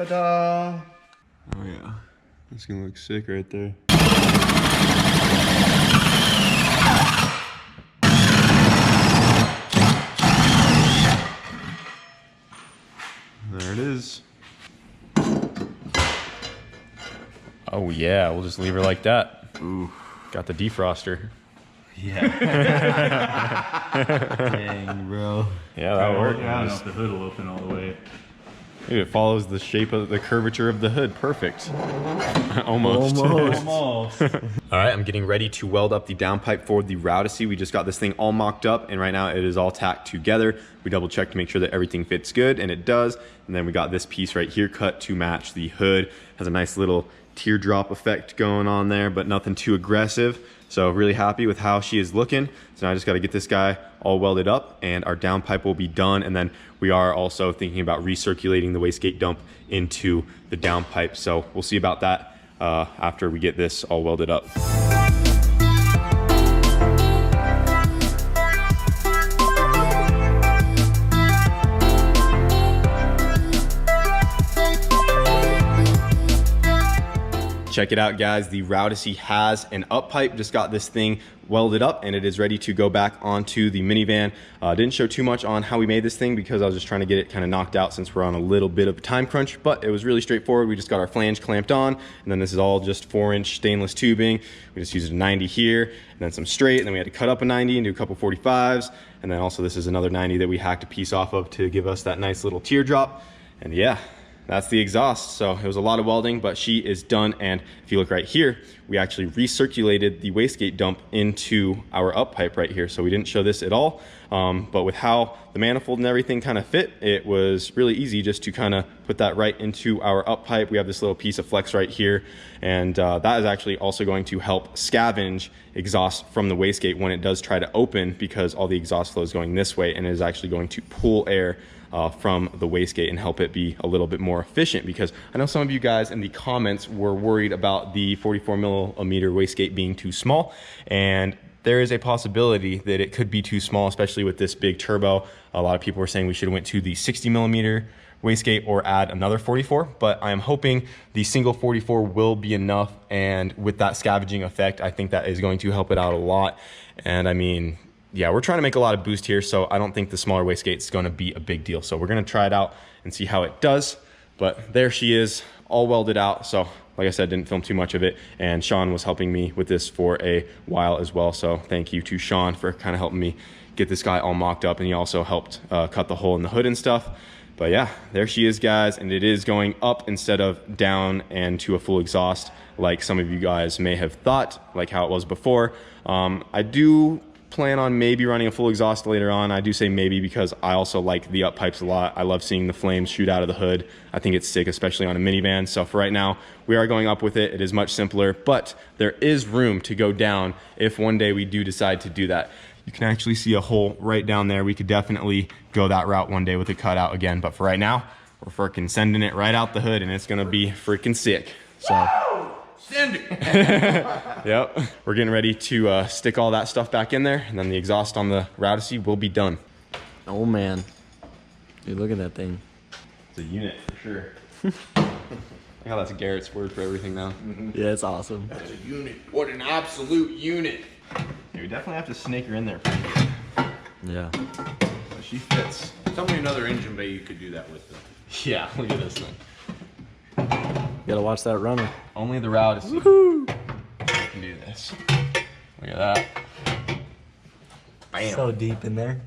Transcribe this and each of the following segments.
Ta-da! Oh yeah, that's gonna look sick right there. There it is. Oh yeah, we'll just leave her like that. Ooh, got the defroster. Yeah. Dang, bro. Yeah, that worked. I don't know if the hood will open all the way. Dude, it follows the shape of the curvature of the hood. Perfect. Almost. Almost. All right, I'm getting ready to weld up the downpipe for the Rowdesy. We just got this thing all mocked up, and right now it is all tacked together. We double checked to make sure that everything fits good, and it does. And then we got this piece right here cut to match the hood. Has a nice little teardrop effect going on there, but nothing too aggressive. So really happy with how she is looking. So now I just got to get this guy all welded up, and our downpipe will be done. And then we are also thinking about recirculating the wastegate dump into the downpipe. So we'll see about that after we get this all welded up. Check it out, guys. The Rowdesy has an up pipe. Just got this thing welded up, and it is ready to go back onto the minivan. Didn't show too much on how we made this thing because I was just trying to get it kind of knocked out since we're on a little bit of a time crunch, but it was really straightforward. We just got our flange clamped on, and then this is all just 4-inch stainless tubing. We just used a 90 here, and then some straight, and then we had to cut up a 90 and do a couple 45s, and then also this is another 90 that we hacked a piece off of to give us that nice little teardrop. And yeah, that's the exhaust. So it was a lot of welding, but she is done. And if you look right here, we actually recirculated the wastegate dump into our up pipe right here. So we didn't show this at all, but with how the manifold and everything kind of fit, it was really easy just to kind of put that right into our up pipe. We have this little piece of flex right here, and that is actually also going to help scavenge exhaust from the wastegate when it does try to open, because all the exhaust flow is going this way, and it is actually going to pull air from the wastegate and help it be a little bit more efficient. Because I know some of you guys in the comments were worried about the 44 millimeter wastegate being too small, and there is a possibility that it could be too small, especially with this big turbo. A lot of people were saying we should have went to the 60 millimeter wastegate or add another 44, but I am hoping the single 44 will be enough, and with that scavenging effect, I think that is going to help it out a lot. And I mean, yeah, we're trying to make a lot of boost here, so I don't think the smaller wastegate is going to be a big deal. So we're going to try it out and see how it does. But there she is, all welded out. So like I said, didn't film too much of it, and Sean was helping me with this for a while as well. So thank you to Sean for kind of helping me get this guy all mocked up, and he also helped cut the hole in the hood and stuff. But yeah, there she is, guys, and it is going up instead of down and to a full exhaust like some of you guys may have thought, like how it was before. I do plan on maybe running a full exhaust later on. I do say maybe because I also like the up pipes a lot. I love seeing the flames shoot out of the hood. I think it's sick, especially on a minivan. So for right now, we are going up with it. It is much simpler, but there is room to go down if one day we do decide to do that. You can actually see a hole right down there. We could definitely go that route one day with it cut out again, but for right now, we're freaking sending it right out the hood, and it's gonna be freaking sick. So. Send it. Yep, we're getting ready to stick all that stuff back in there, and then the exhaust on the Rowdesy will be done. Oh man, dude, look at that thing. It's a unit for sure. I think that's Garrett's word for everything now. Yeah, it's awesome. That's a unit. What an absolute unit. Yeah, we definitely have to snake her in there pretty good. Yeah. But she fits. Tell me another engine bay you could do that with, though. Yeah, look at this thing. You gotta watch that runner. Only the Rowdesy. Woohoo! Can do this. Look at that. Bam. So deep in there.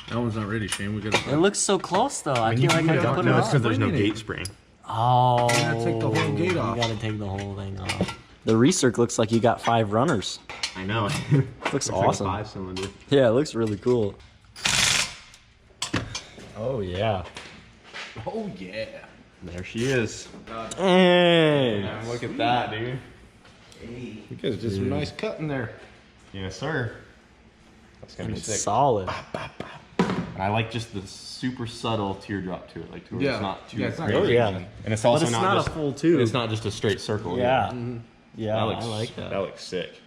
That one's not ready, Shane. We gotta. It looks so close though. I feel like I can put it No, it's off. because there's no gate spring. Oh. You gotta take the whole gate off. You gotta take the whole thing off. The recirc looks like you got 5 runners. I know. Looks awesome. Like a 5-cylinder. Yeah, it looks really cool. Oh yeah. Oh yeah. There she is. Hey. Yeah, look at that, dude. Hey. You guys did some nice cutting there. Yes, sir. That's gonna And be it's sick. solid. And I like just the super subtle teardrop to it, like to where Yeah. it's not too Yeah, it's not crazy. Oh yeah. And it's also But it's not just a full tube. It's not just a straight circle. Yeah. Mm-hmm. Yeah, That looks, I like that. That looks sick.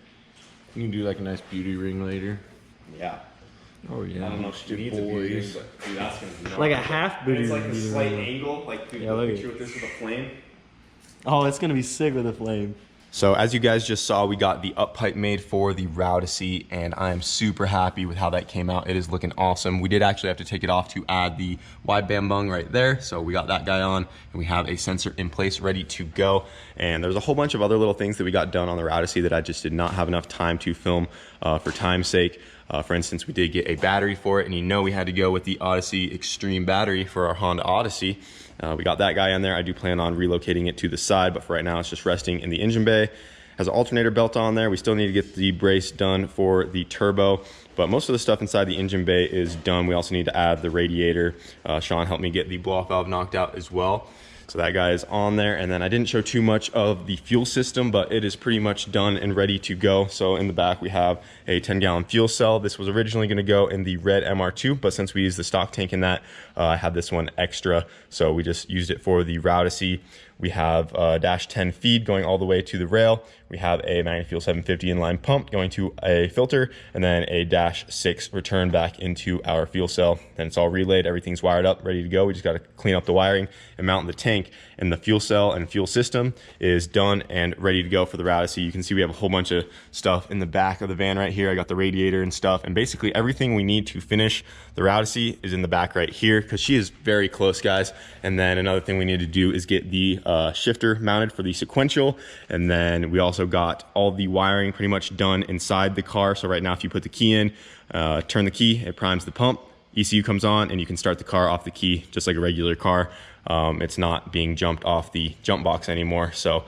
You can do like a nice beauty ring later. Yeah. Oh yeah. I don't know if she needs a beauty, but dude, that's gonna be gnarly. Like a half And booty. it's like a would be slight really- angle, like dude, Yeah, look look at you at- with this with a flame. Oh, it's gonna be sick with a flame. So as you guys just saw, we got the up pipe made for the Rowdesy, and I am super happy with how that came out. It is looking awesome. We did actually have to take it off to add the wideband bung right there. So we got that guy on, and we have a sensor in place ready to go. And there's a whole bunch of other little things that we got done on the Rowdesy that I just did not have enough time to film for time's sake. For instance, we did get a battery for it, and you know we had to go with the Odyssey Extreme battery for our Honda Odyssey. We got that guy in there. I do plan on relocating it to the side, but for right now it's just resting in the engine bay. Has an alternator belt on there. We still need to get the brace done for the turbo, but most of the stuff inside the engine bay is done. We also need to add the radiator. Sean helped me get the blow-off valve knocked out as well. So that guy is on there. And then I didn't show too much of the fuel system, but it is pretty much done and ready to go. So in the back, we have a 10-gallon fuel cell. This was originally gonna go in the red MR2, but since we used the stock tank in that, I have this one extra. So we just used it for the Rowdesy. We have a dash 10 feed going all the way to the rail. We have a MagnaFuel 750 inline pump going to a filter, and then a dash 6 return back into our fuel cell. Then it's all relayed, everything's wired up, ready to go. We just got to clean up the wiring and mount the tank. And the fuel cell and fuel system is done and ready to go for the Rowdesy. You can see we have a whole bunch of stuff in the back of the van right here. I got the radiator and stuff, and basically everything we need to finish the Rowdesy is in the back right here, because she is very close, guys. And then another thing we need to do is get the shifter mounted for the sequential, and then we also got all the wiring pretty much done inside the car. So right now, if you put the key in, turn the key, it primes the pump, ECU comes on, and you can start the car off the key just like a regular car. It's not being jumped off the jump box anymore. So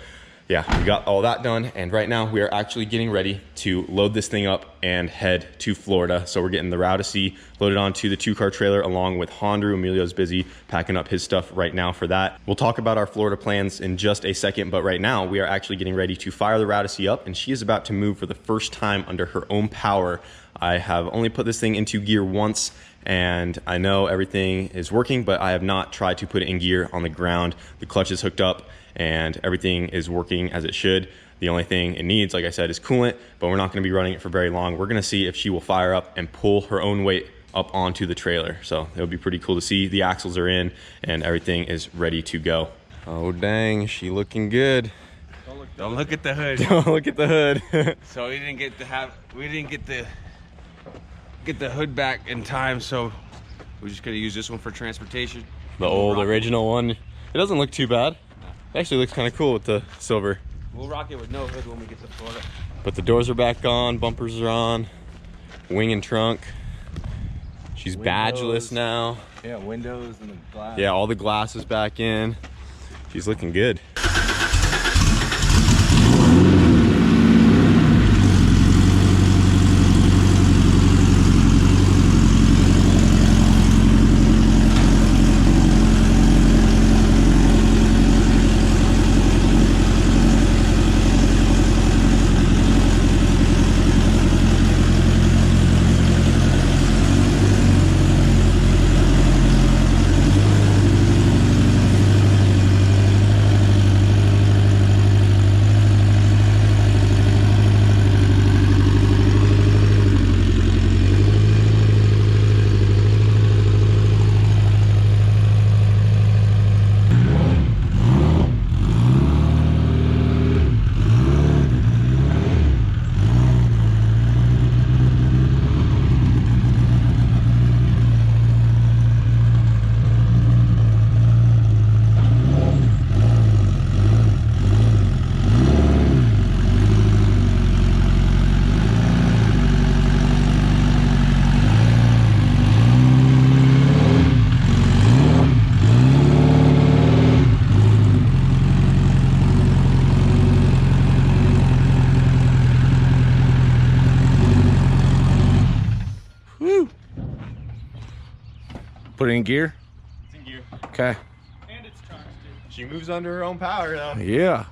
yeah, we got all that done, and right now we are actually getting ready to load this thing up and head to Florida. So we're getting the Rowdesy loaded onto the 2-car trailer along with Honda. Emilio's busy packing up his stuff right now for that. We'll talk about our Florida plans in just a second, but right now we are actually getting ready to fire the Rowdesy up, and she is about to move for the first time under her own power. I have only put this thing into gear once, and I know everything is working, but I have not tried to put it in gear on the ground. The clutch is hooked up and everything is working as it should. The only thing it needs, like I said, is coolant, but we're not gonna be running it for very long. We're gonna see if she will fire up and pull her own weight up onto the trailer. So it'll be pretty cool to see. The axles are in and everything is ready to go. Oh dang, she looking good. Don't look at the hood. Don't look at the hood. So we didn't get the hood back in time, so we're just gonna use this one for transportation. The old original one. It doesn't look too bad. It actually looks kind of cool with the silver. We'll rock it with no hood when we get to Florida. But the doors are back on, bumpers are on, wing and trunk. She's badgeless now. Yeah, windows and the glass. Yeah, all the glass is back in. She's looking good. Put it in gear? It's in gear. Okay. And it's charged. She moves under her own power though. Yeah.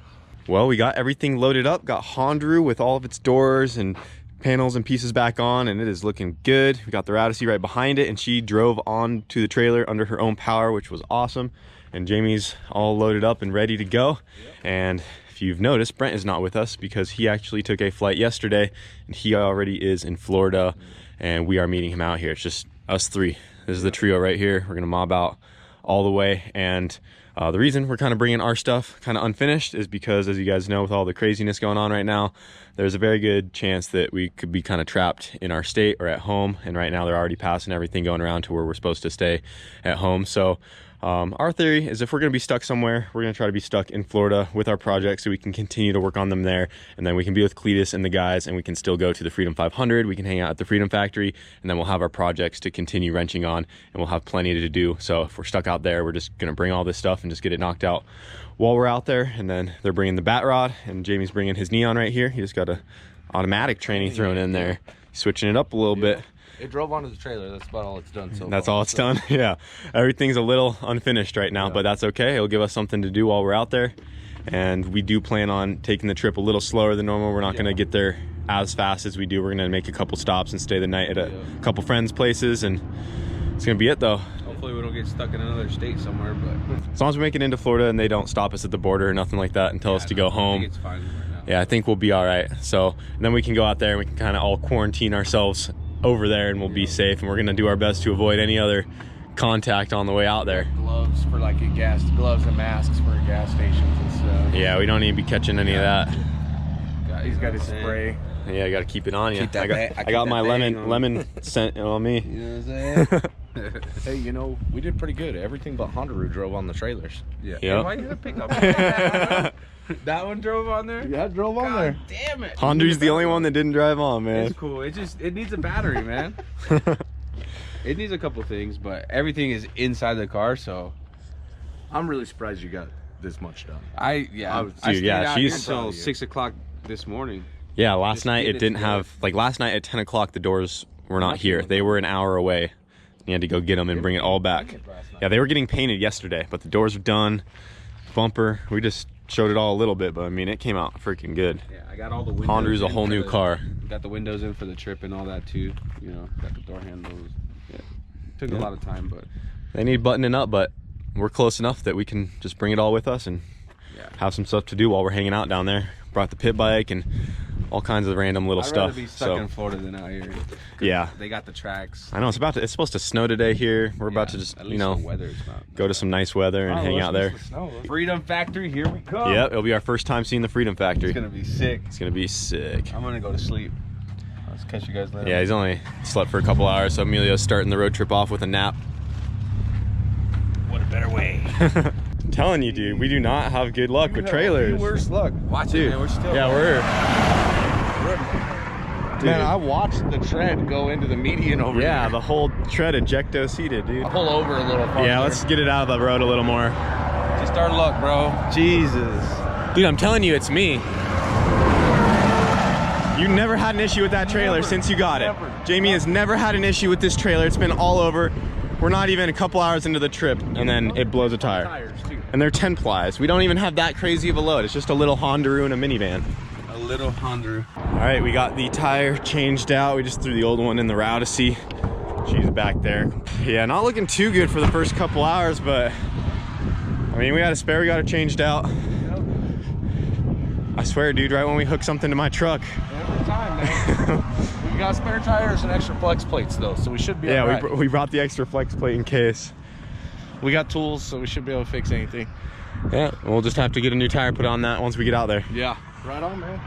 Well, we got everything loaded up, got Honda with all of its doors and panels and pieces back on, and it is looking good. We got the Rowdesy right behind it, and she drove on to the trailer under her own power, which was awesome. And Jamie's all loaded up and ready to go. Yep. And if you've noticed, Brent is not with us because he actually took a flight yesterday, and he already is in Florida. and we are meeting him out here. It's just us three. This is the trio right here. We're gonna mob out all the way, and the reason we're kind of bringing our stuff kind of unfinished is because, as you guys know, with all the craziness going on right now, there's a very good chance that we could be kind of trapped in our state or at home, and right now they're already passing everything going around to where we're supposed to stay at home. So our theory is if we're going to be stuck somewhere, we're going to try to be stuck in Florida with our projects so we can continue to work on them there, and then we can be with Cletus and the guys, and we can still go to the Freedom 500. We can hang out at the Freedom Factory, and then we'll have our projects to continue wrenching on, and we'll have plenty to do. So if we're stuck out there, we're just going to bring all this stuff and just get it knocked out while we're out there. And then they're bringing the bat rod, and Jamie's bringing his Neon right here. He just got a automatic training thrown in there, switching it up a little bit. It drove onto the trailer. That's about all it's done so That's far. all it's done. Yeah, everything's a little unfinished right now, but that's okay. It'll give us something to do while we're out there, and we do plan on taking the trip a little slower than normal. We're not going to get there as fast as we do. We're going to make a couple stops and stay the night at a couple friends' places, and it's going to be it though. Hopefully we don't get stuck in another state somewhere, but As long as we make it into Florida and they don't stop us at the border or nothing like that and tell us to go home. I think it's fine right now. Yeah, I think we'll be all right. So then we can go out there and we can kind of all quarantine ourselves over there, and we'll be safe, and we're going to do our best to avoid any other contact on the way out there. Gloves for like gloves and masks for gas stations and stuff. Yeah, we don't need to be catching any of that. He's got his spray. Yeah, I got to keep it on you. Keep that I got my lemon scent on me. You know what I'm saying? Hey, you know, we did pretty good. Everything but Hondaru drove on the trailers. Yeah. Yep. Why you gonna pick up? That one drove on there? Yeah, it drove on God damn it. Honda's the only one that didn't drive on, man. It's cool. It needs a battery, man. It needs a couple things, but everything is inside the car, so I'm really surprised you got this much done. I Dude, stayed yeah, out here she's- until 6 o'clock this morning. Yeah, last Just night getting it it didn't together. have, like last night at 10 o'clock the doors were not here. They were an hour away. You had to go get them and bring it all back. Yeah, they were getting painted yesterday, but the doors are done. Bumper, we just showed it all a little bit, but I mean, it came out freaking good. Yeah, I got all the windows. Honda's a in whole for new the- car. Got the windows in for the trip and all that too. You know, got the door handles. Yeah. Took a lot of time, but They need buttoning up, but we're close enough that we can just bring it all with us and have some stuff to do while we're hanging out down there. Brought the pit bike and all kinds of random little I'd stuff. rather be stuck in Florida than out here. 'Cause Yeah. they got the tracks. I know it's supposed to snow today here. We're about to just, at you least know, the weather's not. go to some nice weather and hang out there. Freedom Factory, here we come. Yep, it'll be our first time seeing the Freedom Factory. It's gonna be sick. It's gonna be sick. I'm gonna go to sleep. Let's catch you guys later. Yeah, he's only slept for a couple hours, so Emilio's starting the road trip off with a nap. What a better way. I'm telling you, dude, we do not have good luck with trailers. Worst luck. Watch Dude, it, man. We're still. yeah, we're. Man, I watched the tread go into the median over Yeah, here. the whole tread ejecto seated, dude. Pull over a little farther. Yeah, let's get it out of the road a little more. Just our luck, bro. Jesus. Dude, I'm telling you, it's me. You never had an issue with that trailer since you got it. Jamie has never had an issue with this trailer. It's been all over. We're not even a couple hours into the trip, and then it blows a tire. Tires too. And they're 10 plies. We don't even have that crazy of a load. It's just a little Hondaru and a minivan. A little Honda. All right, we got the tire changed out. We just threw the old one in the Routacy. She's back there. Yeah, not looking too good for the first couple hours, but I mean, we got a spare, we got it changed out. I swear, dude, right when we hook something to my truck. Every time, man. We got spare tires and extra flex plates, though, so we should be Yeah, all right. we brought the extra flex plate in case. We got tools, so we should be able to fix anything. Yeah, we'll just have to get a new tire put on that once we get out there. Yeah. Right on, man.